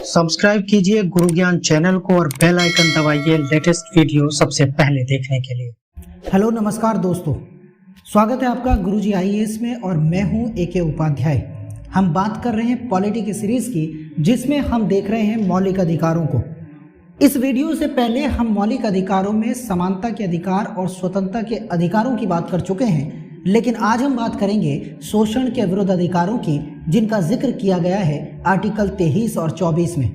Subscribe कीजिए गुरु ज्ञान channel को और बेल आइकन दबाइए लेटेस्ट वीडियो सबसे पहले देखने के लिए। हेलो नमस्कार दोस्तों, स्वागत है आपका गुरुजी आईएएस में और मैं हूं एके उपाध्याय। हम बात कर रहे हैं पॉलिटी की सीरीज की, जिसमें हम देख रहे हैं मौलिक अधिकारों को। इस वीडियो से पहले हम मौलिक अधिकारों में समानता के अधिकार और स्वतंत्रता के अधिकारों की बात कर चुके हैं, लेकिन आज हम बात करेंगे शोषण के विरुद्ध अधिकारों की, जिनका जिक्र किया गया है आर्टिकल 23 और 24 में।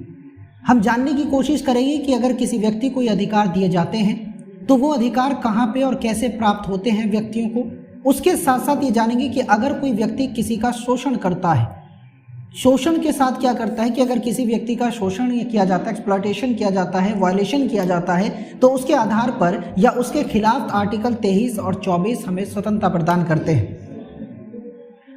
हम जानने की कोशिश करेंगे कि अगर किसी व्यक्ति को ये अधिकार दिए जाते हैं तो वो अधिकार कहाँ पे और कैसे प्राप्त होते हैं व्यक्तियों को। उसके साथ साथ ये जानेंगे कि अगर कोई व्यक्ति किसी का शोषण करता है, शोषण के साथ क्या करता है कि अगर किसी व्यक्ति का शोषण किया जाता है, एक्सप्लॉयटेशन किया जाता है, वायलेशन किया जाता है, तो उसके आधार पर या उसके खिलाफ आर्टिकल 23 और 24 हमें स्वतंत्रता प्रदान करते हैं।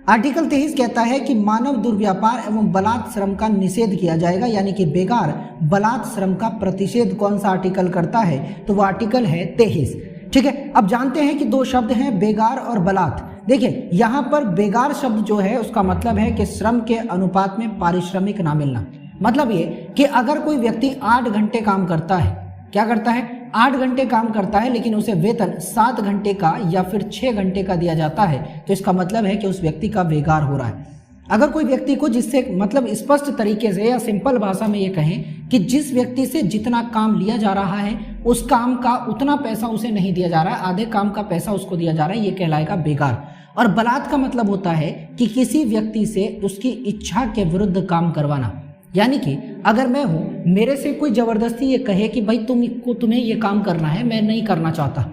आर्टिकल 23 कहता है कि मानव दुर्व्यापार एवं बलात् श्रम का निषेध किया जाएगा, यानी कि बेगार बलात् श्रम का प्रतिषेध कौन सा आर्टिकल करता है, तो वो आर्टिकल है 23। ठीक है, अब जानते हैं कि दो शब्द हैं, बेगार और बलात्। देखिए यहाँ पर बेगार शब्द जो है उसका मतलब है कि श्रम के अनुपात में पारिश्रमिक ना मिलना। मतलब ये कि अगर कोई व्यक्ति 8 घंटे काम करता है, क्या करता है, 8 घंटे काम करता है, लेकिन उसे वेतन 7 घंटे का या फिर 6 घंटे का दिया जाता है, तो इसका मतलब है कि उस व्यक्ति का बेगार हो रहा है। अगर कोई व्यक्ति को जिससे मतलब स्पष्ट तरीके से या सिंपल भाषा में ये कहें कि जिस व्यक्ति से जितना काम लिया जा रहा है उस काम का उतना पैसा उसे नहीं दिया जा रहा है, आधे काम का पैसा उसको दिया जा रहा है, ये कहलाएगा बेगार। और बलात् का मतलब होता है कि किसी व्यक्ति से उसकी इच्छा के विरुद्ध काम करवाना। यानी कि अगर मैं हूं, मेरे से कोई जबरदस्ती ये कहे कि भाई तुम्हें ये काम करना है, मैं नहीं करना चाहता,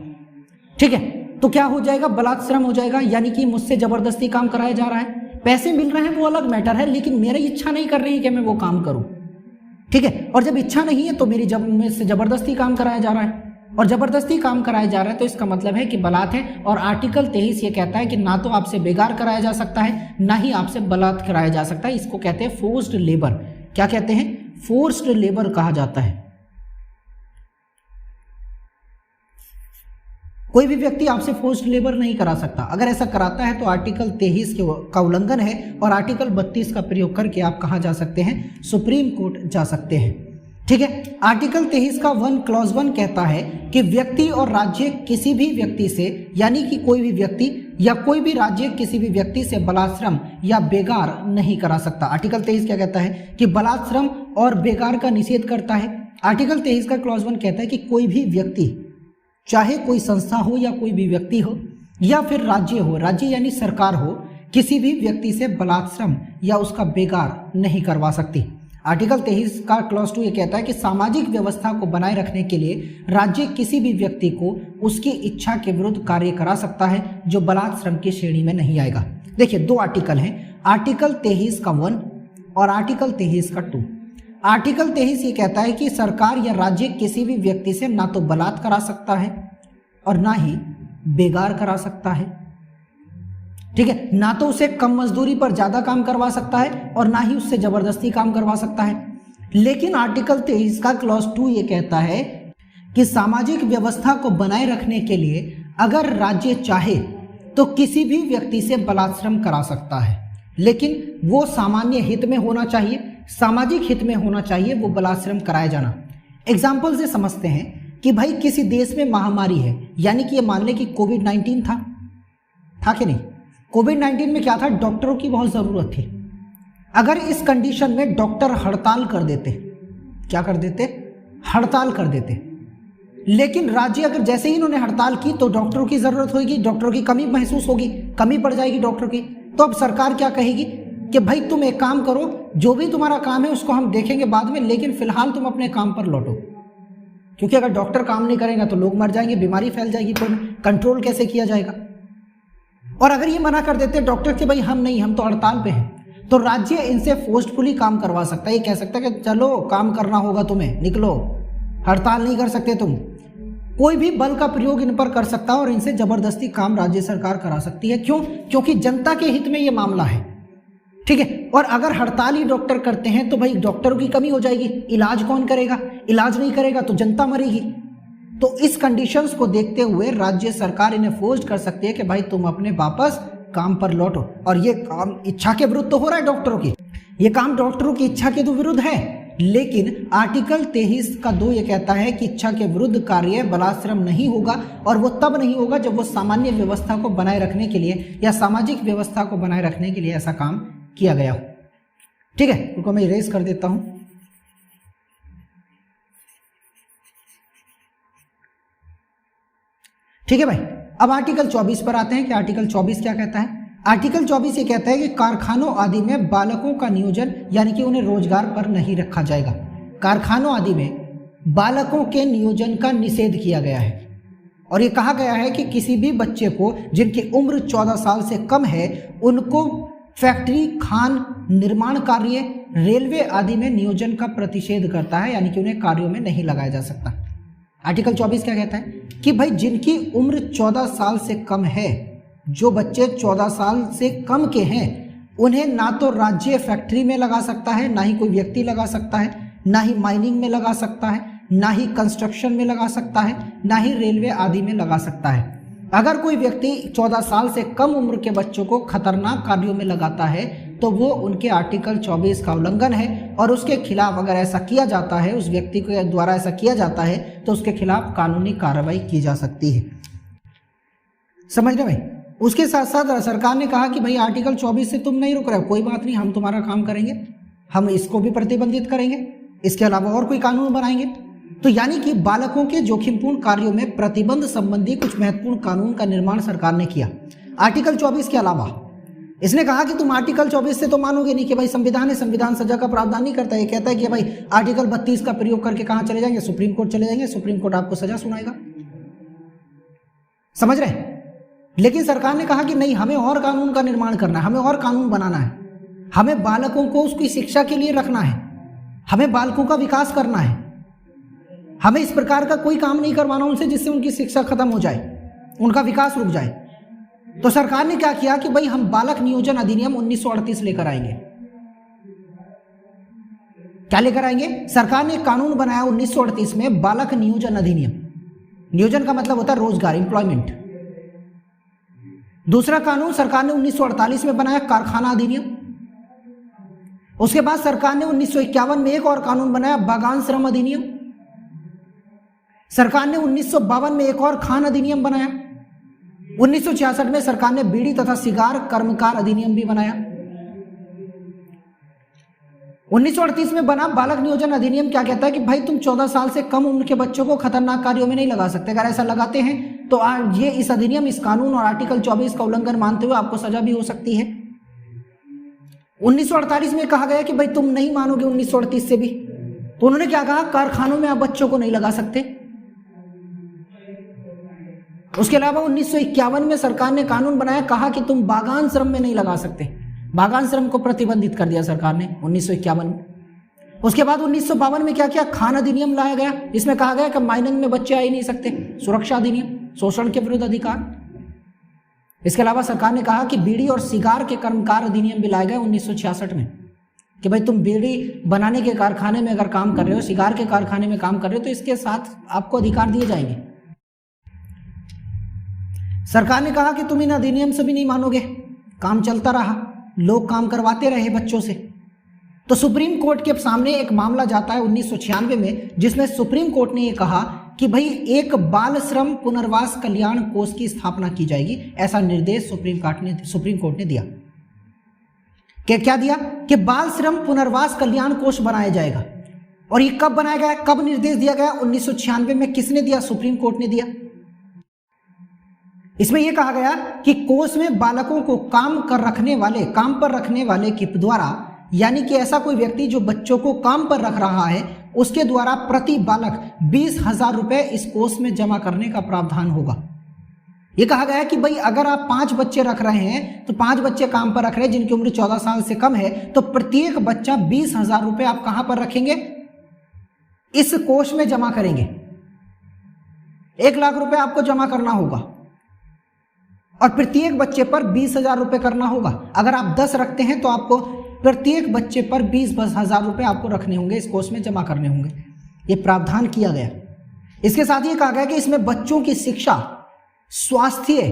ठीक है, तो क्या हो जाएगा, बलात् श्रम हो जाएगा। यानी कि मुझसे जबरदस्ती काम कराया जा रहा है, पैसे मिल रहे हैं वो अलग मैटर है, लेकिन मेरी इच्छा नहीं कर रही है कि मैं वो काम करूं। ठीक है, और जब इच्छा नहीं है तो मुझसे जबरदस्ती काम कराया जा रहा है, और जबरदस्ती काम कराया जा रहा है तो इसका मतलब है कि बलात् है। और आर्टिकल 23 ये कहता है कि ना तो आपसे बेगार कराया जा सकता है, ना ही आपसे बलात् कराया जा सकता है। इसको कहते हैं फोर्स्ड लेबर। क्या कहते हैं, फोर्स्ड लेबर कहा जाता है। कोई भी व्यक्ति आपसे फोर्स्ड लेबर नहीं करा सकता। अगर ऐसा कराता है तो आर्टिकल 23 का उल्लंघन है, और आर्टिकल 32 का प्रयोग करके आप कहाँ जा सकते हैं, सुप्रीम कोर्ट जा सकते हैं। ठीक है, आर्टिकल 23 का क्लॉज 1 कहता है कि व्यक्ति और राज्य किसी भी व्यक्ति से, यानी कि कोई भी व्यक्ति या कोई भी राज्य किसी भी व्यक्ति से बलात् श्रम या बेगार नहीं करा सकता। आर्टिकल 23 क्या कहता है कि बलात् श्रम और बेगार का निषेध करता है। आर्टिकल 23 का क्लॉज 1 कहता है कि कोई भी व्यक्ति, चाहे कोई संस्था हो या कोई भी व्यक्ति हो या फिर राज्य हो, राज्य यानी सरकार हो, किसी भी व्यक्ति से बलात् श्रम या उसका बेगार नहीं करवा सकती। आर्टिकल 23 का क्लॉज 2 ये कहता है कि सामाजिक व्यवस्था को बनाए रखने के लिए राज्य किसी भी व्यक्ति को उसकी इच्छा के विरुद्ध कार्य करा सकता है, जो बलात् श्रम की श्रेणी में नहीं आएगा। देखिए, दो आर्टिकल हैं, आर्टिकल 23 का 1 और आर्टिकल 23 का 2। आर्टिकल 23 ये कहता है कि सरकार या राज्य किसी भी व्यक्ति से ना तो बलात् करा सकता है और ना ही बेगार करा सकता है। ठीक है, ना तो उसे कम मजदूरी पर ज्यादा काम करवा सकता है और ना ही उससे जबरदस्ती काम करवा सकता है। लेकिन आर्टिकल 23 का क्लॉज 2 ये कहता है कि सामाजिक व्यवस्था को बनाए रखने के लिए अगर राज्य चाहे तो किसी भी व्यक्ति से बलात् श्रम करा सकता है, लेकिन वो सामान्य हित में होना चाहिए, सामाजिक हित में होना चाहिए वो बलात् श्रम कराया जाना। एग्जाम्पल से समझते हैं कि भाई किसी देश में महामारी है, यानी कि ये मान ले कि कोविड-19 था कि नहीं। कोविड-19 में क्या था, डॉक्टरों की बहुत ज़रूरत थी। अगर इस कंडीशन में डॉक्टर हड़ताल कर देते, क्या कर देते, हड़ताल कर देते, लेकिन राज्य अगर जैसे ही इन्होंने हड़ताल की तो डॉक्टरों की ज़रूरत होगी, डॉक्टरों की कमी महसूस होगी, कमी पड़ जाएगी डॉक्टरों की, तो अब सरकार क्या कहेगी कि भाई तुम एक काम करो, जो भी तुम्हारा काम है उसको हम देखेंगे बाद में, लेकिन फिलहाल तुम अपने काम पर लौटो। क्योंकि अगर डॉक्टर काम नहीं करेगा तो लोग मर जाएंगे, बीमारी फैल जाएगी, तो कंट्रोल कैसे किया जाएगा। और अगर ये मना कर देते डॉक्टर कि भाई हम तो हड़ताल पे हैं, तो राज्य इनसे फोर्सफुली काम करवा सकता है। ये कह सकता है कि चलो काम करना होगा तुम्हें, निकलो, हड़ताल नहीं कर सकते तुम। कोई भी बल का प्रयोग इन पर कर सकता है और इनसे जबरदस्ती काम राज्य सरकार करा सकती है। क्यों, क्योंकि जनता के हित में ये मामला है। ठीक है, और अगर हड़ताल ही डॉक्टर करते हैं तो भाई डॉक्टरों की कमी हो जाएगी, इलाज कौन करेगा, इलाज नहीं करेगा तो जनता मरेगी। तो इस कंडीशंस को देखते हुए राज्य सरकार इन्हें फोर्स कर सकती है कि भाई तुम अपने वापस काम पर लौटो। और ये काम इच्छा के विरुद्ध तो हो रहा है डॉक्टरों की, ये काम डॉक्टरों की इच्छा के तो विरुद्ध है, लेकिन आर्टिकल 23 का 2 ये कहता है कि इच्छा के विरुद्ध कार्य बलाश्रम नहीं होगा, और वो तब नहीं होगा जब वो सामान्य व्यवस्था को बनाए रखने के लिए या सामाजिक व्यवस्था को बनाए रखने के लिए ऐसा काम किया गया हो। ठीक है, उनको मैं इरेज कर देता हूं। ठीक है भाई, अब आर्टिकल 24 पर आते हैं कि आर्टिकल 24 क्या कहता है। आर्टिकल 24 ये कहता है कि कारखानों आदि में बालकों का नियोजन यानी कि उन्हें रोजगार पर नहीं रखा जाएगा। कारखानों आदि में बालकों के नियोजन का निषेध किया गया है, और ये कहा गया है कि किसी भी बच्चे को जिनकी उम्र 14 साल से कम है उनको फैक्ट्री, खान, निर्माण कार्य, रेलवे आदि में नियोजन का प्रतिषेध करता है, यानी कि उन्हें कार्यों में नहीं लगाया जा सकता। आर्टिकल 24 क्या कहता है कि भाई जिनकी उम्र 14 साल से कम है, जो बच्चे 14 साल से कम के हैं, उन्हें ना तो राज्य फैक्ट्री में लगा सकता है, ना ही कोई व्यक्ति लगा सकता है, ना ही माइनिंग में लगा सकता है, ना ही कंस्ट्रक्शन में लगा सकता है, ना ही रेलवे आदि में लगा सकता है। अगर कोई व्यक्ति 14 साल से कम उम्र के बच्चों को खतरनाक कार्यों में लगाता है तो वो उनके आर्टिकल 24 का उल्लंघन है, और उसके खिलाफ अगर ऐसा किया जाता है, उस व्यक्ति के द्वारा ऐसा किया जाता है, तो उसके खिलाफ कानूनी कार्रवाई की जा सकती है। समझ रहे भाई? उसके साथ साथ सरकार ने कहा कि भाई आर्टिकल 24 से तुम नहीं रुक रहे हो, कोई बात नहीं, हम तुम्हारा काम करेंगे, हम इसको भी प्रतिबंधित करेंगे, इसके अलावा और कोई कानून बनाएंगे। तो यानी कि बालकों के जोखिमपूर्ण कार्यों में प्रतिबंध संबंधी कुछ महत्वपूर्ण कानून का निर्माण सरकार ने किया। आर्टिकल 24 के अलावा इसने कहा कि तुम आर्टिकल 24 से तो मानोगे नहीं कि भाई संविधान है, संविधान सजा का प्रावधान नहीं करता है। ये कहता है कि भाई आर्टिकल 32 का प्रयोग करके कहां चले जाएंगे? सुप्रीम कोर्ट चले जाएंगे, सुप्रीम कोर्ट आपको सजा सुनाएगा। समझ रहे? लेकिन सरकार ने कहा कि नहीं, हमें और कानून का निर्माण करना है, हमें और कानून बनाना है, हमें बालकों को उसकी शिक्षा के लिए रखना है, हमें बालकों का विकास करना है, हमें इस प्रकार का कोई काम नहीं करवाना उनसे जिससे उनकी शिक्षा खत्म हो जाए, उनका विकास रुक जाए। तो सरकार ने क्या किया कि भाई हम बालक नियोजन अधिनियम 1938 लेकर आएंगे। क्या लेकर आएंगे? सरकार ने कानून बनाया 1938 में बालक नियोजन अधिनियम। नियोजन का मतलब होता है रोजगार, एम्प्लॉयमेंट। दूसरा कानून सरकार ने 1948 में बनाया कारखाना अधिनियम। उसके बाद सरकार ने 1951 में एक और कानून बनाया बागान श्रम अधिनियम। सरकार ने 1952 में एक और खान अधिनियम बनाया। 1966 में सरकार ने बीड़ी तथा सिगार कर्मकार अधिनियम भी बनाया। 1938 में बना बालक नियोजन अधिनियम क्या कहता है कि भाई तुम 14 साल से कम उम्र के बच्चों को खतरनाक कार्यों में नहीं लगा सकते। अगर ऐसा लगाते हैं तो ये इस अधिनियम, इस कानून और आर्टिकल 24 का उल्लंघन मानते हुए आपको सजा भी हो सकती है। 1948 में कहा गया कि भाई तुम नहीं मानोगे 1938 से भी, तो उन्होंने क्या कहा? कारखानों में आप बच्चों को नहीं लगा सकते। उसके अलावा 1951 में सरकार ने कानून बनाया, कहा कि तुम बागान श्रम में नहीं लगा सकते। बागान श्रम को प्रतिबंधित कर दिया सरकार ने 1951 में। उसके बाद 1952 में क्या किया? खान अधिनियम लाया गया। इसमें कहा गया कि माइनिंग में बच्चे आ ही नहीं सकते। सुरक्षा अधिनियम, शोषण के विरुद्ध अधिकार। इसके अलावा सरकार ने कहा कि बीड़ी और सिगार के कर्मकार अधिनियम भी लाया गया 1966 में, कि भाई तुम बीड़ी बनाने के कारखाने में अगर काम कर रहे हो, सिगार के कारखाने में काम कर रहे हो, तो इसके साथ आपको अधिकार दिए जाएंगे। सरकार ने कहा कि तुम इन अधिनियम से भी नहीं मानोगे। काम चलता रहा, लोग काम करवाते रहे बच्चों से। तो सुप्रीम कोर्ट के सामने एक मामला जाता है 1996 में, जिसमें सुप्रीम कोर्ट ने यह कहा कि भाई एक बाल श्रम पुनर्वास कल्याण कोष की स्थापना की जाएगी। ऐसा निर्देश सुप्रीम कोर्ट ने दिया। क्या दिया? कि बाल श्रम पुनर्वास कल्याण कोष बनाया जाएगा। और ये कब बनाया गया, कब निर्देश दिया गया? 1996 में। किसने दिया? सुप्रीम कोर्ट ने दिया। इसमें यह कहा गया कि कोष में बालकों को काम पर रखने वाले के द्वारा, यानी कि ऐसा कोई व्यक्ति जो बच्चों को काम पर रख रहा है, उसके द्वारा प्रति बालक 20,000 रुपए इस कोष में जमा करने का प्रावधान होगा। यह कहा गया कि भाई अगर आप 5 बच्चे रख रहे हैं, तो 5 बच्चे काम पर रख रहे हैं जिनकी उम्र 14 साल से कम है, तो प्रत्येक बच्चा 20,000 रुपए आप कहां पर रखेंगे? इस कोष में जमा करेंगे। 1 लाख रुपए आपको जमा करना होगा और प्रत्येक बच्चे पर 20,000 रुपए करना होगा। अगर आप 10 रखते हैं तो आपको प्रत्येक बच्चे पर 20,000 रुपए आपको रखने होंगे, इस कोष में जमा करने होंगे। ये प्रावधान किया गया। इसके साथ ये कहा गया कि इसमें बच्चों की शिक्षा, स्वास्थ्य,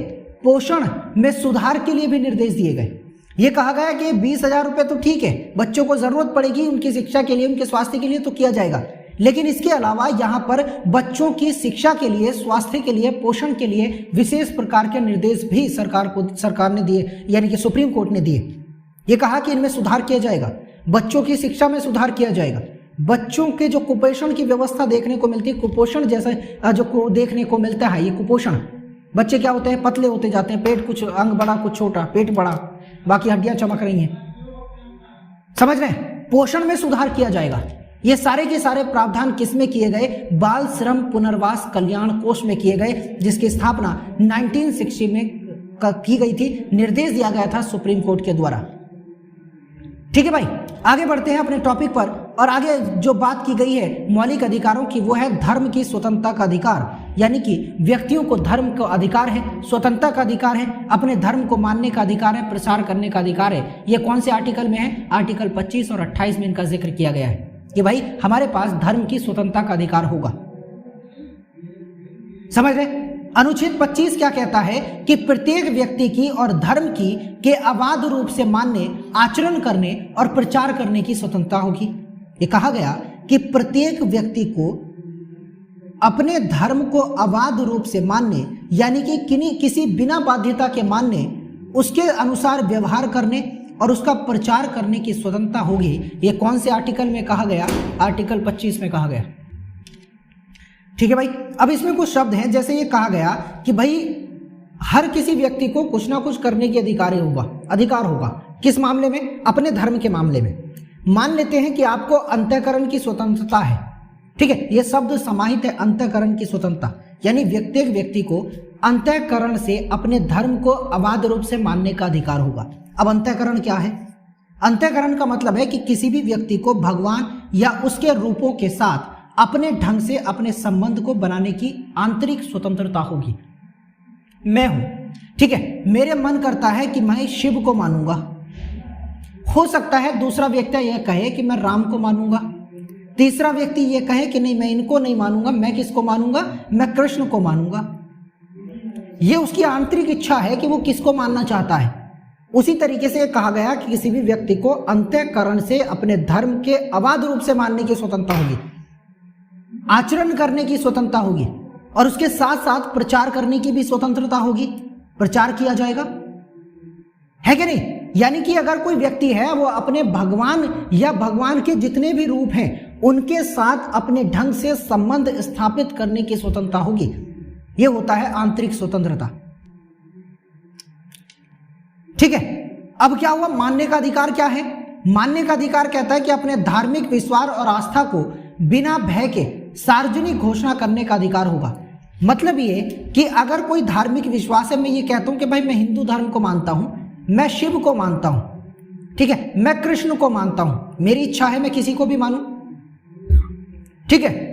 पोषण में सुधार के लिए भी निर्देश दिए गए। ये कहा गया कि 20,000 रुपये तो ठीक है, बच्चों को जरूरत पड़ेगी उनकी शिक्षा के लिए, उनके स्वास्थ्य के लिए तो किया जाएगा, लेकिन इसके अलावा यहाँ पर बच्चों की शिक्षा के लिए, स्वास्थ्य के लिए, पोषण के लिए विशेष प्रकार के निर्देश भी सरकार ने दिए, यानी कि सुप्रीम कोर्ट ने दिए। ये कहा कि इनमें सुधार किया जाएगा, बच्चों की शिक्षा में सुधार किया जाएगा, बच्चों के जो कुपोषण की व्यवस्था देखने को मिलती है, कुपोषण जैसे जो देखने को मिलता है, ये कुपोषण, बच्चे क्या होते हैं, पतले होते जाते हैं, पेट कुछ अंग बड़ा कुछ छोटा, पेट बड़ा, बाकी हड्डियां चमक रही हैं, समझ रहे हैं, पोषण में सुधार किया जाएगा। ये सारे के सारे प्रावधान किसमें किए गए, बाल श्रम पुनर्वास कल्याण कोष में किए गए, जिसकी स्थापना 1960 में की गई थी, निर्देश दिया गया था सुप्रीम कोर्ट के द्वारा। ठीक है भाई, आगे बढ़ते हैं अपने टॉपिक पर। और आगे जो बात की गई है मौलिक अधिकारों की, वो है धर्म की स्वतंत्रता का अधिकार, यानी कि व्यक्तियों को धर्म का अधिकार है, स्वतंत्रता का अधिकार है, अपने धर्म को मानने का अधिकार है, प्रचार करने का अधिकार है। ये कौन से आर्टिकल में है, आर्टिकल 25 और 28 में इनका जिक्र किया गया है कि भाई हमारे पास धर्म की स्वतंत्रता का अधिकार होगा। समझ रहे, अनुच्छेद 25 क्या कहता है कि प्रत्येक व्यक्ति की और धर्म की के अबाध रूप से मानने, आचरण करने और प्रचार करने की स्वतंत्रता होगी। ये कहा गया कि प्रत्येक व्यक्ति को अपने धर्म को अबाध रूप से मानने, यानी कि किसी बिना बाध्यता के मानने, उसके अनुसार व्यवहार करने और उसका प्रचार करने की स्वतंत्रता होगी। ये कौन से आर्टिकल में कहा गया, आर्टिकल 25 में कहा गया। ठीक है भाई, अब इसमें कुछ शब्द हैं, जैसे ये कहा गया कि भाई हर किसी व्यक्ति को कुछ ना कुछ करने की अधिकार होगा। किस मामले में, अपने धर्म के मामले में। मान लेते हैं कि आपको अंतःकरण की स्वतंत्रता है, ठीक है, ये शब्द समाहित है, अंतःकरण की स्वतंत्रता, यानी व्यक्ति को अंतःकरण से अपने धर्म को अबाध रूप से मानने का अधिकार होगा। अब अंतःकरण क्या है, अंतःकरण का मतलब है कि किसी भी व्यक्ति को भगवान या उसके रूपों के साथ अपने ढंग से अपने संबंध को बनाने की आंतरिक स्वतंत्रता होगी। मैं हूं, ठीक है, मेरे मन करता है कि मैं शिव को मानूंगा, हो सकता है दूसरा व्यक्ति यह कहे कि मैं राम को मानूंगा, तीसरा व्यक्ति यह कहे कि नहीं मैं इनको नहीं मानूंगा, मैं किसको मानूंगा, मैं कृष्ण को मानूंगा। यह उसकी आंतरिक इच्छा है कि वो किसको मानना चाहता है। उसी तरीके से कहा गया कि किसी भी व्यक्ति को अंतःकरण से अपने धर्म के अबाध रूप से मानने की स्वतंत्रता होगी, आचरण करने की स्वतंत्रता होगी और उसके साथ साथ प्रचार करने की भी स्वतंत्रता होगी। प्रचार किया जाएगा, है कि नहीं, यानी कि अगर कोई व्यक्ति है वो अपने भगवान या भगवान के जितने भी रूप हैं उनके साथ अपने ढंग से संबंध स्थापित करने की स्वतंत्रता होगी। यह होता है आंतरिक स्वतंत्रता। ठीक है, अब क्या हुआ, मानने का अधिकार क्या है, मानने का अधिकार कहता है कि अपने धार्मिक विश्वास और आस्था को बिना भय के सार्वजनिक घोषणा करने का अधिकार होगा। मतलब ये कि अगर कोई धार्मिक विश्वास है, मैं ये कहता हूं कि भाई मैं हिंदू धर्म को मानता हूं, मैं शिव को मानता हूं, ठीक है, मैं कृष्ण को मानता हूं, मेरी इच्छा है मैं किसी को भी मानूं, ठीक है,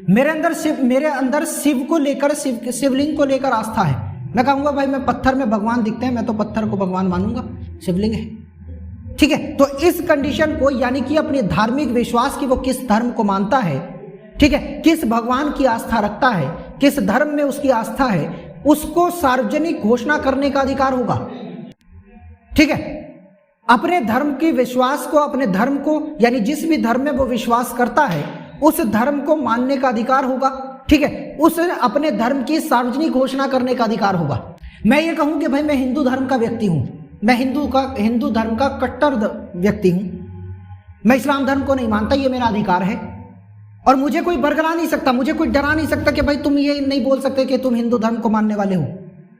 मेरे अंदर शिव को लेकर, शिवलिंग को लेकर आस्था है। मैं कहूंगा भाई मैं पत्थर में भगवान दिखते हैं, मैं तो पत्थर को भगवान मानूंगा, शिवलिंग है, ठीक है। तो इस कंडीशन को, यानी कि अपने धार्मिक विश्वास की वो किस धर्म को मानता है, ठीक है, किस भगवान की आस्था रखता है, किस धर्म में उसकी आस्था है, उसको सार्वजनिक घोषणा करने का अधिकार होगा। ठीक है, अपने धर्म की विश्वास को, अपने धर्म को, यानी जिस भी धर्म में वो विश्वास करता है उस धर्म को मानने का अधिकार होगा। ठीक है, उस अपने धर्म की सार्वजनिक घोषणा करने का अधिकार होगा। मैं ये कहूं कि भाई मैं हिंदू धर्म का व्यक्ति हूं, मैं हिंदू धर्म का कट्टर व्यक्ति हूं, मैं इस्लाम धर्म को नहीं मानता, ये मेरा अधिकार है और मुझे कोई बरगला नहीं सकता, मुझे कोई डरा नहीं सकता कि भाई तुम ये नहीं बोल सकते कि तुम हिंदू धर्म को मानने वाले हो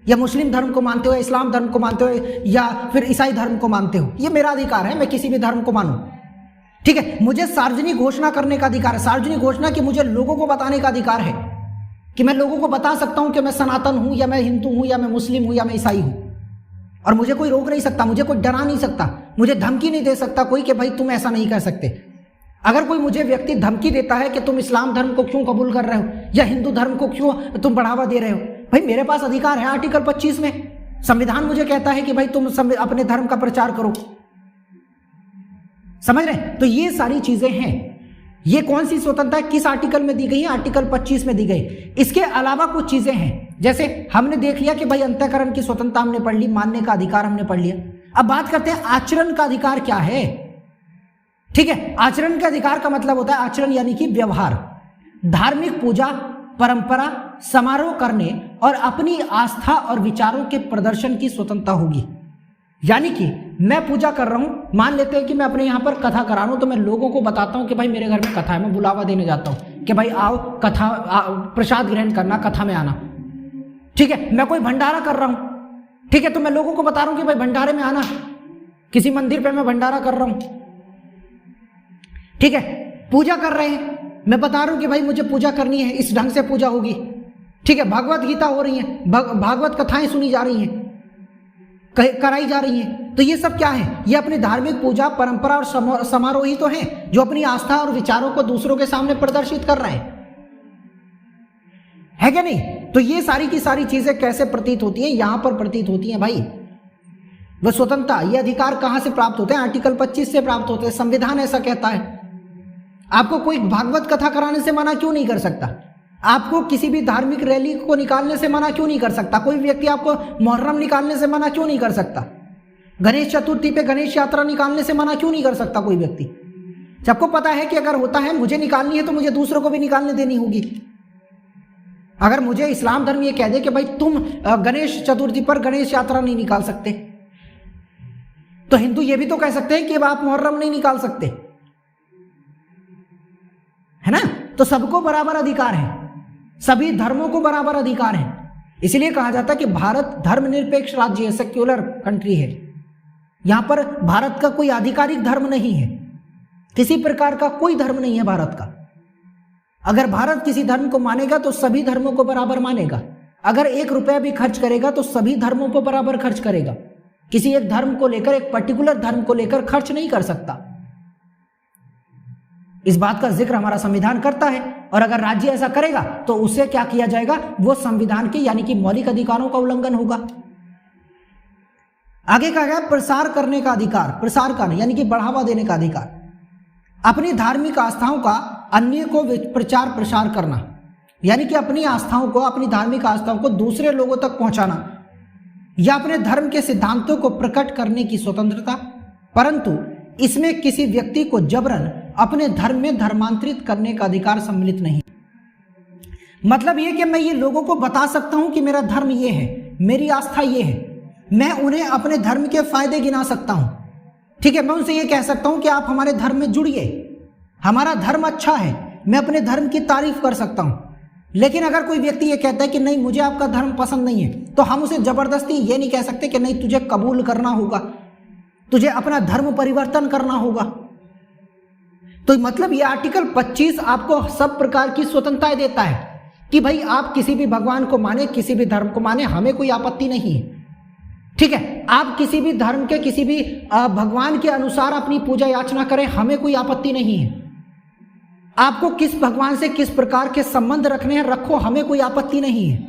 या मुस्लिम धर्म को मानते हो या इस्लाम धर्म को मानते हो या फिर ईसाई धर्म को मानते हो। ये मेरा अधिकार है, मैं किसी भी धर्म को मानूं। ठीक है, मुझे सार्वजनिक घोषणा करने का अधिकार है, सार्वजनिक घोषणा कि मुझे लोगों को बताने का अधिकार है कि मैं लोगों को बता सकता हूं कि मैं सनातन हूं या मैं हिंदू हूं या मैं मुस्लिम हूं या मैं ईसाई हूं, और मुझे कोई रोक नहीं सकता, मुझे कोई डरा नहीं सकता, मुझे धमकी नहीं दे सकता कोई कि भाई तुम ऐसा नहीं कर सकते। अगर कोई मुझे व्यक्ति धमकी देता है कि तुम इस्लाम धर्म को क्यों कबूल कर रहे हो या हिंदू धर्म को क्यों तुम बढ़ावा दे रहे हो, भाई मेरे पास अधिकार है। आर्टिकल 25 में संविधान मुझे कहता है कि भाई तुम अपने धर्म का प्रचार करो। समझ रहे? तो ये सारी चीजें हैं। ये कौन सी स्वतंत्रता किस आर्टिकल में दी गई है? आर्टिकल 25 में दी गई। इसके अलावा कुछ चीजें हैं जैसे हमने देख लिया कि भाई अंतःकरण की स्वतंत्रता हमने पढ़ ली, मानने का अधिकार हमने पढ़ लिया। अब बात करते हैं आचरण का अधिकार क्या है। ठीक है, आचरण का अधिकार का मतलब होता है आचरण यानी कि व्यवहार, धार्मिक पूजा, परंपरा, समारोह करने और अपनी आस्था और विचारों के प्रदर्शन की स्वतंत्रता होगी। यानी कि मैं पूजा कर रहा हूं, मान लेते हैं कि मैं अपने यहां पर कथा करा रहा हूं, तो मैं लोगों को बताता हूं कि भाई मेरे घर में कथा है, मैं बुलावा देने जाता हूं कि भाई आओ कथा प्रसाद ग्रहण करना, कथा में आना। ठीक है, मैं कोई भंडारा कर रहा हूं, ठीक है, तो मैं लोगों को बता रहा हूं कि भाई भंडारे में आना, किसी मंदिर पे मैं भंडारा कर रहा हूं। ठीक है, पूजा कर रहे हैं, मैं बता रहा हूं कि भाई मुझे पूजा करनी है, इस ढंग से पूजा होगी। ठीक है, भागवत गीता हो रही है, भागवत कथाएं सुनी जा रही हैं, कराई जा रही हैं, तो ये सब क्या है, ये अपनी धार्मिक पूजा, परंपरा और समारोह ही तो हैं जो अपनी आस्था और विचारों को दूसरों के सामने प्रदर्शित कर रहे हैं, है क्या नहीं। तो ये सारी की सारी चीजें कैसे प्रतीत होती हैं, यहां पर प्रतीत होती हैं भाई। वह स्वतंत्रता, ये अधिकार कहां से प्राप्त होते हैं, आर्टिकल 25 से प्राप्त होते हैं। संविधान ऐसा कहता है। आपको कोई भागवत कथा कराने से मना क्यों नहीं कर सकता, आपको किसी भी धार्मिक रैली को निकालने से मना क्यों नहीं कर सकता, कोई व्यक्ति आपको मुहर्रम निकालने से मना क्यों नहीं कर सकता, गणेश चतुर्थी पे गणेश यात्रा निकालने से मना क्यों नहीं कर सकता कोई व्यक्ति। सबको पता है कि अगर होता है मुझे निकालनी है तो मुझे दूसरों को भी निकालने देनी होगी। अगर मुझे इस्लाम धर्म ये कह दे कि भाई तुम गणेश चतुर्थी पर गणेश यात्रा नहीं निकाल सकते, तो हिंदू ये भी तो कह सकते हैं कि आप मुहर्रम नहीं निकाल सकते, है ना। तो सबको बराबर अधिकार है, सभी धर्मों को बराबर अधिकार है। इसलिए कहा जाता है कि भारत धर्मनिरपेक्ष राज्य है, सेक्युलर कंट्री है। यहां पर भारत का कोई आधिकारिक धर्म नहीं है, किसी प्रकार का कोई धर्म नहीं है भारत का। अगर भारत किसी धर्म को मानेगा तो सभी धर्मों को बराबर मानेगा। अगर 1 रुपया भी खर्च करेगा तो सभी धर्मों को बराबर खर्च करेगा, किसी एक धर्म को लेकर, एक पर्टिकुलर धर्म को लेकर खर्च नहीं कर सकता। इस बात का जिक्र हमारा संविधान करता है। और अगर राज्य ऐसा करेगा तो उससे क्या किया जाएगा, वो संविधान के यानी कि मौलिक अधिकारों का उल्लंघन होगा। आगे कहा गया प्रसार करने का अधिकार, प्रसार करने यानी कि बढ़ावा देने का अधिकार, अपनी धार्मिक आस्थाओं का अन्य को प्रचार प्रसार करना, यानी कि अपनी आस्थाओं को, अपनी धार्मिक आस्थाओं को दूसरे लोगों तक पहुंचाना, या अपने धर्म के सिद्धांतों को प्रकट करने की स्वतंत्रता, परंतु इसमें किसी व्यक्ति को जबरन अपने धर्म में धर्मांतरित करने का अधिकार सम्मिलित नहीं। मतलब ये कि मैं ये लोगों को बता सकता हूं कि मेरा धर्म ये है, मेरी आस्था ये है, मैं उन्हें अपने धर्म के फायदे गिना सकता हूं। ठीक है, मैं उनसे ये कह सकता हूं कि आप हमारे धर्म में जुड़िए, हमारा धर्म अच्छा है, मैं अपने धर्म की तारीफ कर सकता हूं। लेकिन अगर कोई व्यक्ति ये कहता है कि नहीं मुझे आपका धर्म पसंद नहीं है, तो हम उसे जबरदस्ती ये नहीं कह सकते कि नहीं तुझे कबूल करना होगा, तुझे अपना धर्म परिवर्तन करना होगा। तो मतलब ये आर्टिकल 25 आपको सब प्रकार की स्वतंत्रता देता है कि भाई आप किसी भी भगवान को माने, किसी भी धर्म को माने, हमें कोई आपत्ति नहीं है। ठीक है, आप किसी भी धर्म के किसी भी भगवान के अनुसार अपनी पूजा याचना करें, हमें कोई आपत्ति नहीं है। आपको किस भगवान से किस प्रकार के संबंध रखने हैं रखो, हमें कोई आपत्ति नहीं है।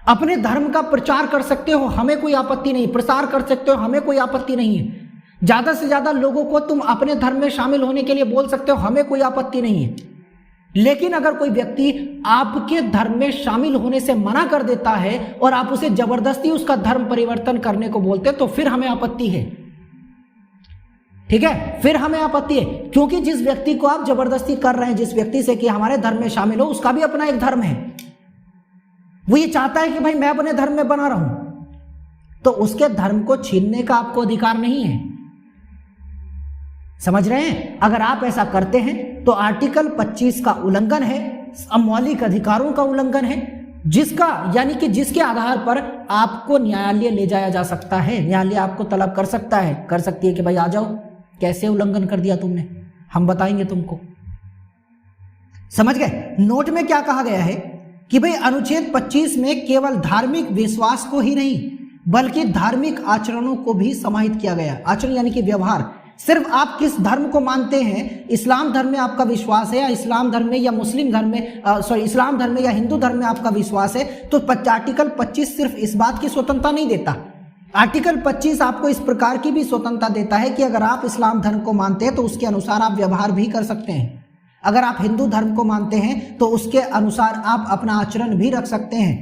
अपने धर्म का प्रचार कर सकते हो, हमें कोई आपत्ति नहीं, प्रसार कर सकते हो, हमें कोई आपत्ति नहीं है। ज्यादा से ज्यादा लोगों को तुम अपने धर्म में शामिल होने के लिए बोल सकते हो, हमें कोई आपत्ति नहीं है। लेकिन अगर कोई व्यक्ति आपके धर्म में शामिल होने से मना कर देता है और आप उसे जबरदस्ती उसका धर्म परिवर्तन करने को बोलते हैं, तो फिर हमें आपत्ति है। ठीक है, फिर हमें आपत्ति है, क्योंकि जिस व्यक्ति को आप जबरदस्ती कर रहे हैं जिस व्यक्ति से कि हमारे धर्म में शामिल हो, उसका भी अपना एक धर्म है। वो ये चाहता है कि भाई मैं अपने धर्म में बना रहूं, तो उसके धर्म को छीनने का आपको अधिकार नहीं है। समझ रहे हैं? अगर आप ऐसा करते हैं तो आर्टिकल 25 का उल्लंघन है, मौलिक अधिकारों का उल्लंघन है, जिसका यानी कि जिसके आधार पर आपको न्यायालय ले जाया जा सकता है। न्यायालय आपको तलब कर सकता है, कर सकती है कि भाई आ जाओ, कैसे उल्लंघन कर दिया तुमने, हम बताएंगे तुमको। समझ गए? नोट में क्या कहा गया है कि भाई अनुच्छेद 25 में केवल धार्मिक विश्वास को ही नहीं बल्कि धार्मिक आचरणों को भी समाहित किया गया। आचरण यानी कि व्यवहार, सिर्फ आप किस धर्म को मानते हैं, इस्लाम धर्म में आपका विश्वास है या इस्लाम धर्म में या मुस्लिम धर्म में इस्लाम धर्म में या हिंदू धर्म में आपका विश्वास है, तो आर्टिकल 25 सिर्फ इस बात की स्वतंत्रता नहीं देता। आर्टिकल 25 आपको इस प्रकार की भी स्वतंत्रता देता है कि अगर आप इस्लाम धर्म को मानते हैं तो उसके अनुसार आप व्यवहार भी कर सकते हैं। अगर आप हिंदू धर्म को मानते हैं तो उसके अनुसार आप अपना आचरण भी रख सकते हैं।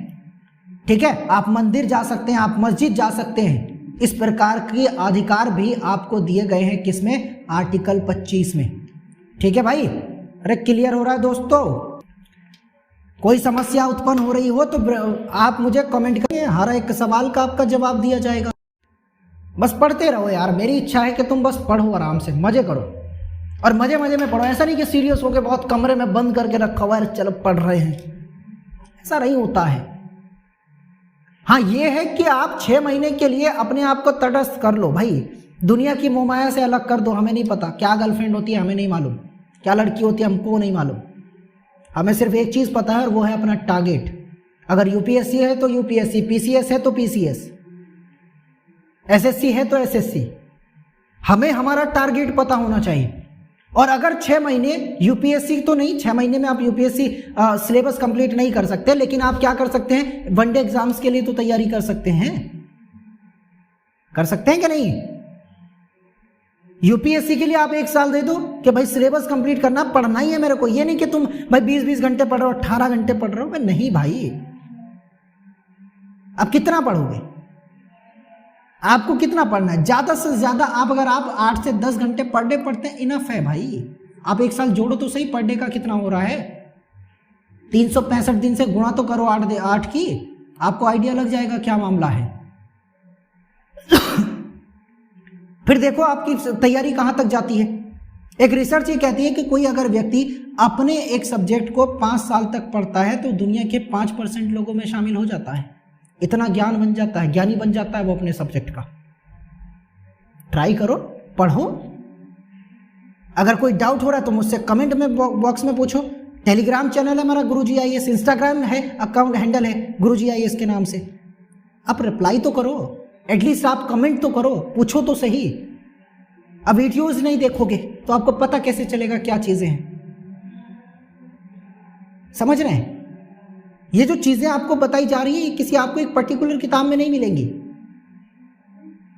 ठीक है, आप मंदिर जा सकते हैं, आप मस्जिद जा सकते हैं। इस प्रकार के अधिकार भी आपको दिए गए हैं किसमें? आर्टिकल 25 में। ठीक है भाई, अरे क्लियर हो रहा है दोस्तों? कोई समस्या उत्पन्न हो रही हो तो आप मुझे कमेंट करिए, हर एक सवाल का आपका जवाब दिया जाएगा। बस पढ़ते रहो यार, मेरी इच्छा है कि तुम बस पढ़ो, आराम से मजे करो और मजे मजे में पढ़ो। ऐसा नहीं कि सीरियस होकर बहुत कमरे में बंद करके रखा हुआ है चलो पढ़ रहे हैं, ऐसा नहीं होता है। हाँ ये है कि आप 6 महीने के लिए अपने आप को तटस्थ कर लो भाई, दुनिया की मोहमाया से अलग कर दो। हमें नहीं पता क्या गर्लफ्रेंड होती है, हमें नहीं मालूम क्या लड़की होती है, हमको नहीं मालूम। हमें सिर्फ एक चीज़ पता है और वो है अपना टारगेट। अगर यूपीएससी है तो यूपीएससी, पीसीएस है तो पीसीएस, एसएससी है तो एसएससी, हमें हमारा टारगेट पता होना चाहिए। और अगर 6 महीने यूपीएससी तो नहीं, 6 महीने में आप यूपीएससी सिलेबस कंप्लीट नहीं कर सकते, लेकिन आप क्या कर सकते हैं? वनडे एग्जाम्स के लिए तो तैयारी कर सकते हैं, कर सकते हैं कि नहीं? यूपीएससी के लिए आप 1 साल दे दो कि भाई सिलेबस कंप्लीट करना, पढ़ना ही है मेरे को। ये नहीं कि तुम भाई 20-20 घंटे पढ़ रहे हो, 18 घंटे पढ़ रहे हो, भाई नहीं भाई। अब कितना पढ़ोगे? आपको कितना पढ़ना है? ज्यादा से ज्यादा आप अगर आप 8 से 10 घंटे पर डे पढ़ते हैं इनफ है भाई। आप 1 साल जोड़ो तो सही, पर डे का कितना हो रहा है? 365 दिन से गुणा तो करो 8 की, आपको आइडिया लग जाएगा क्या मामला है। फिर देखो आपकी तैयारी कहां तक जाती है। एक रिसर्च ये कहती है कि कोई अगर व्यक्ति अपने एक सब्जेक्ट को 5 साल तक पढ़ता है तो दुनिया के 5% लोगों में शामिल हो जाता है। इतना ज्ञान बन जाता है, ज्ञानी बन जाता है वो अपने सब्जेक्ट का। ट्राई करो, पढ़ो। अगर कोई डाउट हो रहा है तो मुझसे कमेंट में बॉक्स में पूछो। टेलीग्राम चैनल है हमारा गुरुजी आईएएस, इंस्टाग्राम है अकाउंट हैंडल है गुरुजी आईएएस के नाम से। आप रिप्लाई तो करो, एटलीस्ट आप कमेंट तो करो, पूछो तो सही। अब वीडियोज नहीं देखोगे तो आपको पता कैसे चलेगा क्या चीजें हैं? समझ रहे हैं? ये जो चीजें आपको बताई जा रही है ये किसी आपको एक पर्टिकुलर किताब में नहीं मिलेंगी।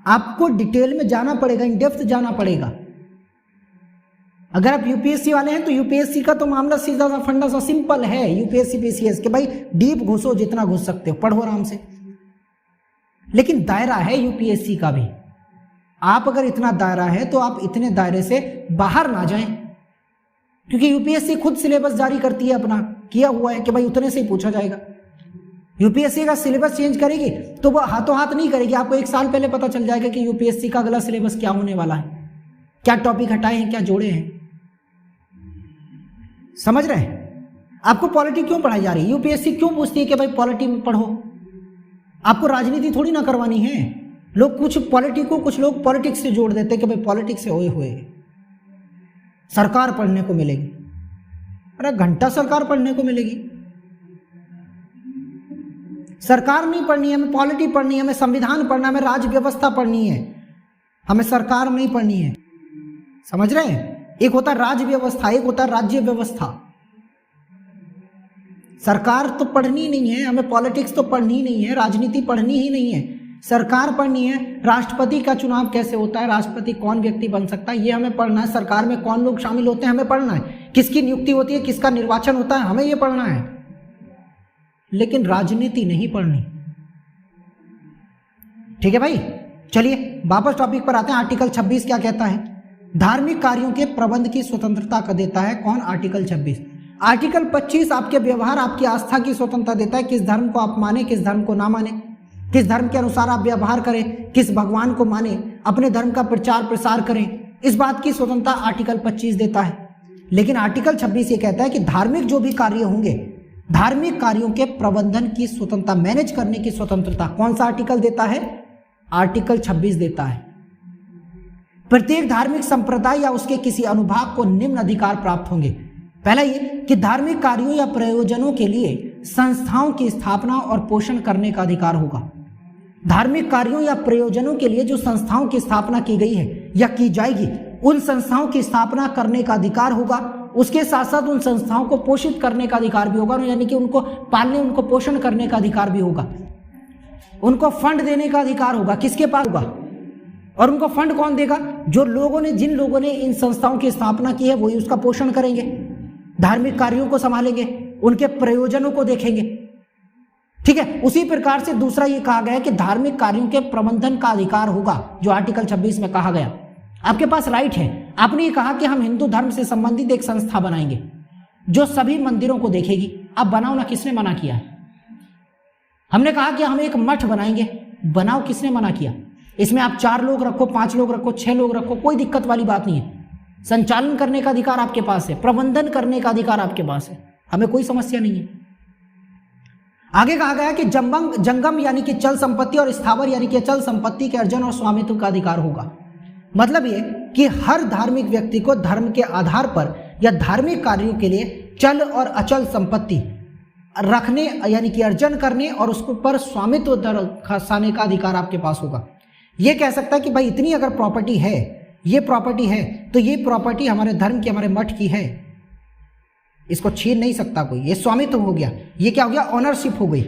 आपको डिटेल में जाना पड़ेगा, इन डेप्थ जाना पड़ेगा। अगर आप यूपीएससी वाले हैं तो यूपीएससी का तो मामला सीधा सा फंडा सा सिंपल है। यूपीएससी पीसीएस के भाई डीप घुसो, जितना घुस सकते हो, पढ़ो आराम से। लेकिन दायरा है यूपीएससी का भी। आप अगर इतना दायरा है तो आप इतने दायरे से बाहर ना जाएं, क्योंकि यूपीएससी खुद सिलेबस जारी करती है, अपना किया हुआ है कि भाई उतने से ही पूछा जाएगा। यूपीएससी का सिलेबस चेंज करेगी तो वो हाथों हाथ नहीं करेगी, आपको 1 साल पहले पता चल जाएगा कि यूपीएससी का अगला सिलेबस क्या होने वाला है, क्या टॉपिक हटाए हैं, क्या जोड़े हैं। समझ रहे हैं? आपको पॉलिटी क्यों पढ़ाई जा रही है? यूपीएससी क्यों पूछती है कि भाई पॉलिटी में पढ़ो? आपको राजनीति थोड़ी ना करवानी है। लोग कुछ पॉलिटी को, कुछ लोग पॉलिटिक्स से जोड़ देते हैं कि भाई पॉलिटिक्स से ओए हुए सरकार पढ़ने को मिलेगी। अरे घंटा सरकार पढ़ने को मिलेगी? सरकार नहीं पढ़नी है, हमें पॉलिटी पढ़नी है, हमें संविधान पढ़ना है, हमें राज्य व्यवस्था पढ़नी है, हमें सरकार नहीं पढ़नी है। समझ रहे हैं? एक होता है राज्य व्यवस्था, एक होता है राज्य व्यवस्था। सरकार तो पढ़नी नहीं है, हमें पॉलिटिक्स तो पढ़नी नहीं है, राजनीति पढ़नी ही नहीं है, सरकार पढ़नी है। राष्ट्रपति का चुनाव कैसे होता है, राष्ट्रपति कौन व्यक्ति बन सकता है, ये हमें पढ़ना है। सरकार में कौन लोग शामिल होते हैं, हमें पढ़ना है। किसकी नियुक्ति होती है, किसका निर्वाचन होता है, हमें ये पढ़ना है। लेकिन राजनीति नहीं पढ़नी। ठीक है भाई, चलिए वापस टॉपिक पर आते हैं। आर्टिकल 26 क्या कहता है? धार्मिक कार्यों के प्रबंध की स्वतंत्रता का देता है कौन? आर्टिकल 26। आर्टिकल 25 आपके व्यवहार, आपकी आस्था की स्वतंत्रता देता है। किस धर्म को आप माने, किस धर्म को ना माने, किस धर्म के अनुसार आप व्यवहार करें, किस भगवान को माने, अपने धर्म का प्रचार प्रसार करें, इस बात की स्वतंत्रता आर्टिकल 25 देता है। लेकिन आर्टिकल 26 ये कहता है कि धार्मिक जो भी कार्य होंगे, धार्मिक कार्यों के प्रबंधन की स्वतंत्रता, मैनेज करने की स्वतंत्रता कौन सा आर्टिकल देता है? आर्टिकल 26 देता है। प्रत्येक धार्मिक संप्रदाय या उसके किसी अनुभाग को निम्न अधिकार प्राप्त होंगे। पहला ये कि धार्मिक कार्यों या प्रयोजनों के लिए संस्थाओं की स्थापना और पोषण करने का अधिकार होगा। धार्मिक कार्यों या प्रयोजनों के लिए जो संस्थाओं की स्थापना की गई है या की जाएगी, उन संस्थाओं की स्थापना करने का अधिकार होगा। उसके साथ साथ उन संस्थाओं को पोषित करने का अधिकार भी होगा, यानी कि उनको पालने, उनको पोषण करने का अधिकार भी होगा। उनको फंड देने का अधिकार होगा। किसके पास होगा? और उनको फंड कौन देगा? जो लोगों ने, जिन लोगों ने इन संस्थाओं की स्थापना की है वही उसका पोषण करेंगे, धार्मिक कार्यों को संभालेंगे, उनके प्रयोजनों को देखेंगे। ठीक है। उसी प्रकार से दूसरा ये कहा गया है कि धार्मिक कार्यों के प्रबंधन का अधिकार होगा, जो आर्टिकल 26 में कहा गया। आपके पास राइट है। आपने ये कहा कि हम हिंदू धर्म से संबंधित एक संस्था बनाएंगे जो सभी मंदिरों को देखेगी। अब बनाओ ना, किसने मना किया? हमने कहा कि हम एक मठ बनाएंगे, बनाओ, किसने मना किया? इसमें आप 4 लोग रखो, 5 लोग रखो, 6 लोग रखो, कोई दिक्कत वाली बात नहीं है। संचालन करने का अधिकार आपके पास है, प्रबंधन करने का अधिकार आपके पास है, हमें कोई समस्या नहीं है। आगे कहा गया कि जंगम यानी कि चल संपत्ति और स्थावर यानी कि अचल संपत्ति के अर्जन और स्वामित्व का अधिकार होगा। मतलब ये कि हर धार्मिक व्यक्ति को धर्म के आधार पर या धार्मिक कार्यों के लिए चल और अचल संपत्ति रखने यानी कि अर्जन करने और उसके ऊपर स्वामित्व दर्शाने का अधिकार आपके पास होगा। ये कह सकता है कि भाई इतनी अगर प्रॉपर्टी है, ये प्रॉपर्टी है, तो ये प्रॉपर्टी हमारे धर्म की, हमारे मठ की है, इसको छीन नहीं सकता कोई। ये स्वामित्व हो गया, ये क्या हो गया? ऑनरशिप हो गई।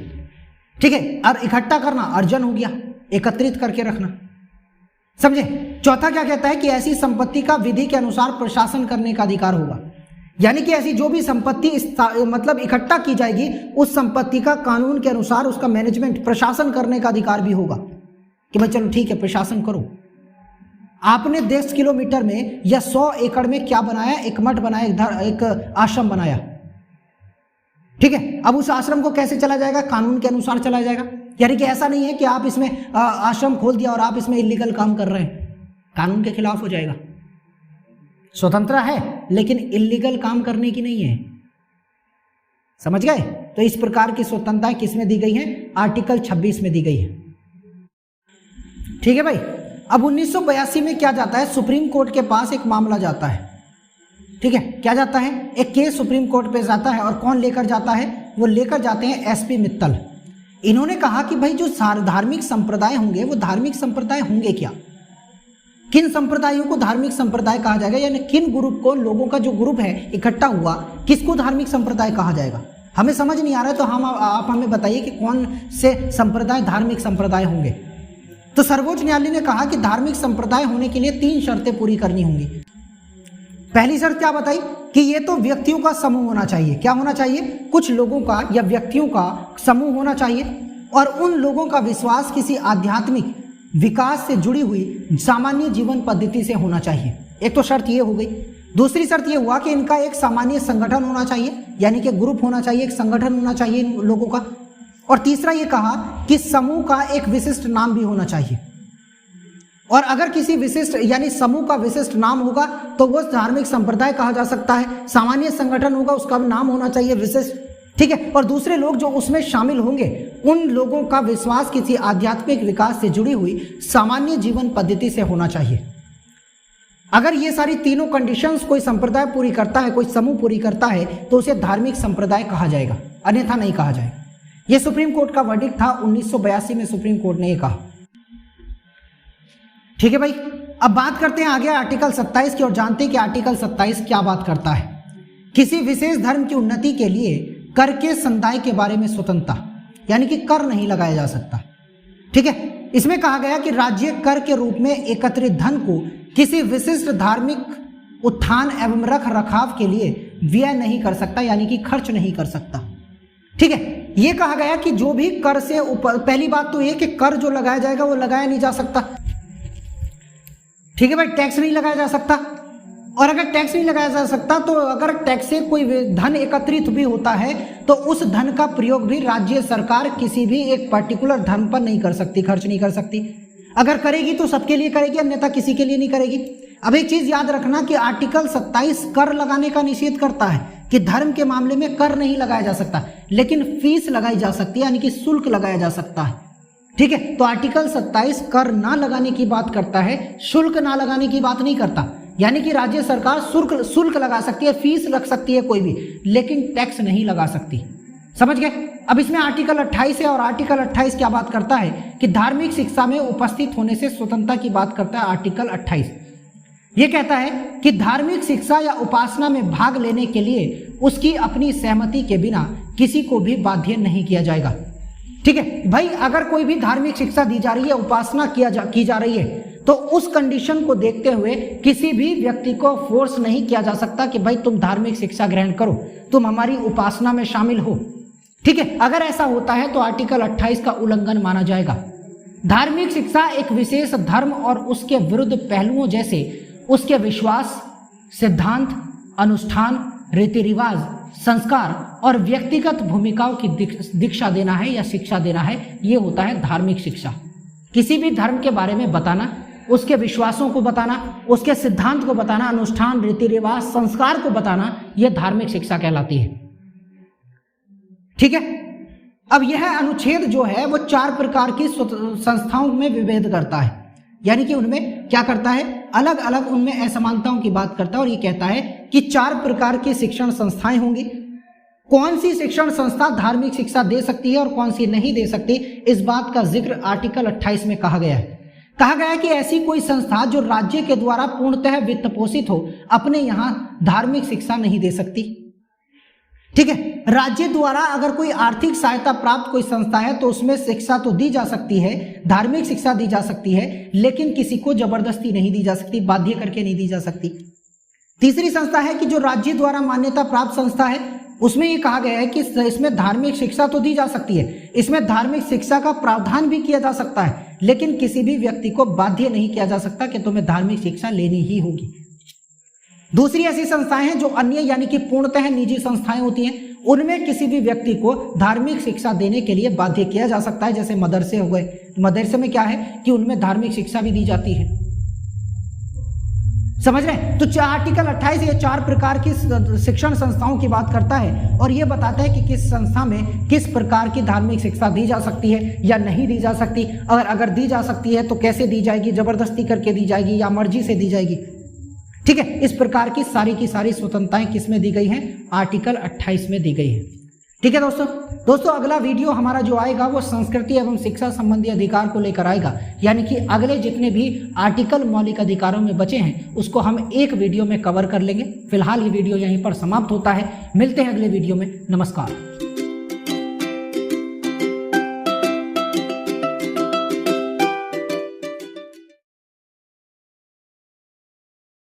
ठीक है। और इकट्ठा करना अर्जन हो गया, एकत्रित करके रखना। समझे? चौथा क्या कहता है कि ऐसी संपत्ति का विधि के अनुसार प्रशासन करने का अधिकार होगा। यानी कि ऐसी जो भी संपत्ति मतलब इकट्ठा की जाएगी, उस संपत्ति का कानून के अनुसार उसका मैनेजमेंट, प्रशासन करने का अधिकार भी होगा कि भाई चलो ठीक है, प्रशासन करो। आपने 10 किलोमीटर में या 100 एकड़ में क्या बनाया? एक मठ बनाया, एक आश्रम बनाया। ठीक है। अब उस आश्रम को कैसे चला जाएगा? कानून के अनुसार चला जाएगा। यानी कि ऐसा नहीं है कि आप इसमें आश्रम खोल दिया और आप इसमें इलीगल काम कर रहे हैं, कानून के खिलाफ हो जाएगा। स्वतंत्र है लेकिन इलीगल काम करने की नहीं है। समझ गए? तो इस प्रकार की स्वतंत्रताएं किसमें दी गई है? आर्टिकल 26 में दी गई है। ठीक है भाई। अब 1982 में क्या जाता है? सुप्रीम कोर्ट के पास एक मामला जाता है। ठीक है। क्या जाता है? एक केस सुप्रीम कोर्ट पे जाता है। और कौन लेकर जाता है? वो लेकर जाते हैं एसपी मित्तल। इन्होंने कहा कि भाई जो धार्मिक संप्रदाय होंगे, वो धार्मिक संप्रदाय होंगे क्या? किन संप्रदायों को धार्मिक संप्रदाय कहा जाएगा? यानी किन ग्रुप को, लोगों का जो ग्रुप है इकट्ठा हुआ, किसको धार्मिक संप्रदाय कहा जाएगा? हमें समझ नहीं आ रहा है, तो आप हमें बताइए कि कौन से संप्रदाय धार्मिक संप्रदाय होंगे। तो सर्वोच्च न्यायालय ने कहा कि धार्मिक संप्रदाय होने के लिए 3 शर्तें पूरी करनी होंगी। पहली शर्त क्या बताई? कि ये तो व्यक्तियों का समूह होना चाहिए। क्या होना चाहिए? कुछ लोगों का या व्यक्तियों का समूह होना चाहिए, और उन लोगों का विश्वास किसी आध्यात्मिक विकास से जुड़ी हुई सामान्य जीवन पद्धति से होना चाहिए। एक तो शर्त ये हो गई। दूसरी शर्त ये हुआ कि इनका एक सामान्य संगठन होना चाहिए, यानी कि ग्रुप होना चाहिए, एक संगठन होना चाहिए इन लोगों का। और तीसरा ये कहा कि समूह का एक विशिष्ट नाम भी होना चाहिए। और अगर किसी विशिष्ट यानी समूह का विशिष्ट नाम होगा तो वो धार्मिक संप्रदाय कहा जा सकता है। सामान्य संगठन होगा, उसका नाम होना चाहिए विशिष्ट। ठीक है। और दूसरे लोग जो उसमें शामिल होंगे, उन लोगों का विश्वास किसी आध्यात्मिक विकास से जुड़ी हुई सामान्य जीवन पद्धति से होना चाहिए। अगर ये सारी तीनों कंडीशंस कोई संप्रदाय पूरी करता है, कोई समूह पूरी करता है, तो उसे धार्मिक संप्रदाय कहा जाएगा, अन्यथा नहीं कहा जाएगा। यह सुप्रीम कोर्ट का वर्डिक्ट था। 1982 में सुप्रीम कोर्ट ने यह कहा। ठीक है भाई। अब बात करते हैं आगे आर्टिकल 27 की, और जानते हैं कि आर्टिकल 27 क्या बात करता है। किसी विशेष धर्म की उन्नति के लिए कर के संदाय के बारे में स्वतंत्रता, यानी कि कर नहीं लगाया जा सकता। ठीक है। इसमें कहा गया कि राज्य कर के रूप में एकत्रित धन को किसी विशिष्ट धार्मिक उत्थान एवं रख रखाव के लिए व्यय नहीं कर सकता, यानी कि खर्च नहीं कर सकता। ठीक है। यह कहा गया कि जो भी कर से ऊपर, पहली बात तो यह कि कर जो लगाया जाएगा वो लगाया नहीं जा सकता। ठीक है भाई। टैक्स नहीं लगाया जा सकता, और अगर टैक्स नहीं लगाया जा सकता तो अगर टैक्स से कोई धन एकत्रित भी होता है तो उस धन का प्रयोग भी राज्य सरकार किसी भी एक पर्टिकुलर धर्म पर नहीं कर सकती, खर्च नहीं कर सकती। अगर करेगी तो सबके लिए करेगी, अन्यथा किसी के लिए नहीं करेगी। अब एक चीज याद रखना कि आर्टिकल 27 कर लगाने का निषेध करता है कि धर्म के मामले में कर नहीं लगाया जा सकता, लेकिन फीस लगाई जा सकती है, यानी कि शुल्क लगाया जा सकता है। ठीक है। तो आर्टिकल 27 कर ना लगाने की बात करता है, शुल्क ना लगाने की बात नहीं करता। यानी कि राज्य सरकार शुल्क लगा सकती है, फीस लग सकती है कोई भी, लेकिन टैक्स नहीं लगा सकती। समझ गए? अब इसमें आर्टिकल 28 है, और आर्टिकल 28 क्या बात करता है कि धार्मिक शिक्षा में उपस्थित होने से स्वतंत्रता की बात करता है। आर्टिकल 28 ये कहता है कि धार्मिक शिक्षा या उपासना में भाग लेने के लिए उसकी अपनी सहमति के बिना किसी को भी बाध्य नहीं किया जाएगा। ठीक है भाई। अगर कोई भी धार्मिक शिक्षा दी जा रही है, उपासना की जा रही है, तो उस कंडीशन को देखते हुए किसी भी व्यक्ति को फोर्स नहीं किया जा सकता कि भाई तुम धार्मिक शिक्षा ग्रहण करो, तुम हमारी उपासना में शामिल हो। ठीक है, अगर ऐसा होता है तो आर्टिकल 28 का उल्लंघन माना जाएगा। धार्मिक शिक्षा एक विशेष धर्म और उसके विरुद्ध पहलुओं जैसे उसके विश्वास, सिद्धांत, अनुष्ठान, रीति रिवाज, संस्कार और व्यक्तिगत भूमिकाओं की दीक्षा देना है या शिक्षा देना है, ये होता है धार्मिक शिक्षा। किसी भी धर्म के बारे में बताना, उसके विश्वासों को बताना, उसके सिद्धांत को बताना, अनुष्ठान, रीति रिवाज, संस्कार को बताना, यह धार्मिक शिक्षा कहलाती है। ठीक है, अब यह अनुच्छेद जो है वो 4 प्रकार की संस्थाओं में विभेद करता है, यानी कि उनमें क्या करता है, अलग अलग उनमें असमानताओं की बात करता है और ये कहता है कि 4 प्रकार की शिक्षण संस्थाएं होंगी। कौन सी शिक्षण संस्था धार्मिक शिक्षा दे सकती है और कौन सी नहीं दे सकती, इस बात का जिक्र आर्टिकल 28 में कहा गया है। कहा गया है कि ऐसी कोई संस्था जो राज्य के द्वारा पूर्णतः वित्त पोषित हो, अपने यहां धार्मिक शिक्षा नहीं दे सकती। ठीक है, राज्य द्वारा अगर कोई आर्थिक सहायता प्राप्त कोई संस्था है तो उसमें शिक्षा तो दी जा सकती है, धार्मिक शिक्षा दी जा सकती है, लेकिन किसी को जबरदस्ती नहीं दी जा सकती, बाध्य करके नहीं दी जा सकती। तीसरी संस्था है कि जो राज्य द्वारा मान्यता प्राप्त संस्था है, उसमें ये कहा गया है कि इसमें धार्मिक शिक्षा तो दी जा सकती है, इसमें धार्मिक शिक्षा का प्रावधान भी किया जा सकता है, लेकिन किसी भी व्यक्ति को बाध्य नहीं किया जा सकता कि तुम्हें धार्मिक शिक्षा लेनी ही होगी। दूसरी ऐसी संस्थाएं हैं जो अन्य यानी कि पूर्णतः निजी संस्थाएं होती हैं, उनमें किसी भी व्यक्ति को धार्मिक शिक्षा देने के लिए बाध्य किया जा सकता है, जैसे मदरसे हो गए। मदरसे में क्या है कि उनमें धार्मिक शिक्षा भी दी जाती है। समझ रहे हैं? तो आर्टिकल 28 ये 4 प्रकार की शिक्षण संस्थाओं की बात करता है और ये बताता है कि किस संस्था में किस प्रकार की धार्मिक शिक्षा दी जा सकती है या नहीं दी जा सकती। अगर दी जा सकती है तो कैसे दी जाएगी, जबरदस्ती करके दी जाएगी या मर्जी से दी जाएगी। ठीक है, इस प्रकार की सारी स्वतंत्रताएं किस में दी गई हैं, आर्टिकल 28 में दी गई है। ठीक है दोस्तों, अगला वीडियो हमारा जो आएगा वो संस्कृति एवं शिक्षा संबंधी अधिकार को लेकर आएगा, यानी कि अगले जितने भी आर्टिकल मौलिक अधिकारों में बचे हैं उसको हम एक वीडियो में कवर कर लेंगे। फिलहाल ये वीडियो यहीं पर समाप्त होता है, मिलते हैं अगले वीडियो में। नमस्कार।